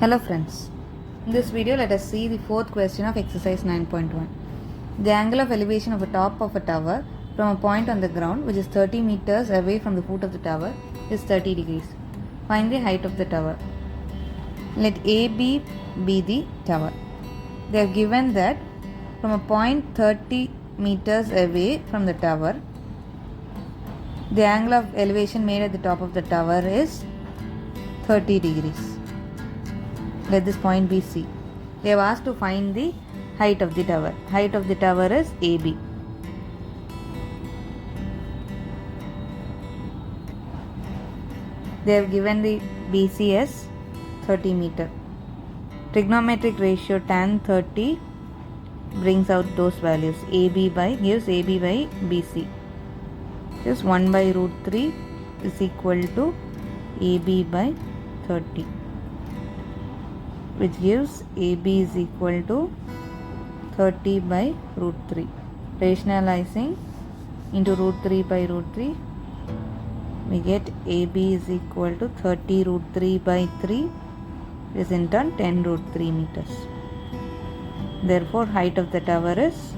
Hello friends, in this video let us see the fourth question of exercise 9.1. The angle of elevation of a top of a tower from a point on the ground which is 30 meters away from the foot of the tower is 30 degrees. Find the height of the tower. Let AB be the tower. They have given that from a point 30 meters away from the tower, the angle of elevation made at the top of the tower is 30 degrees. Let this point be C. They have asked to find the height of the tower. Height of the tower is AB. They have given the BC as 30 meter. Trigonometric ratio tan 30 brings out those values. Gives AB by BC. Just 1 by root 3 is equal to AB by 30, which gives AB is equal to 30 by root 3. Rationalizing into root 3 by root 3, we get AB is equal to 30 root 3 by 3, is in turn 10 root 3 meters. Therefore, height of the tower is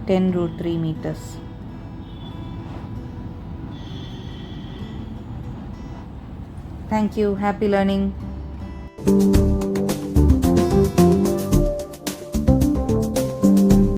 10 root 3 meters. Thank you. Happy learning.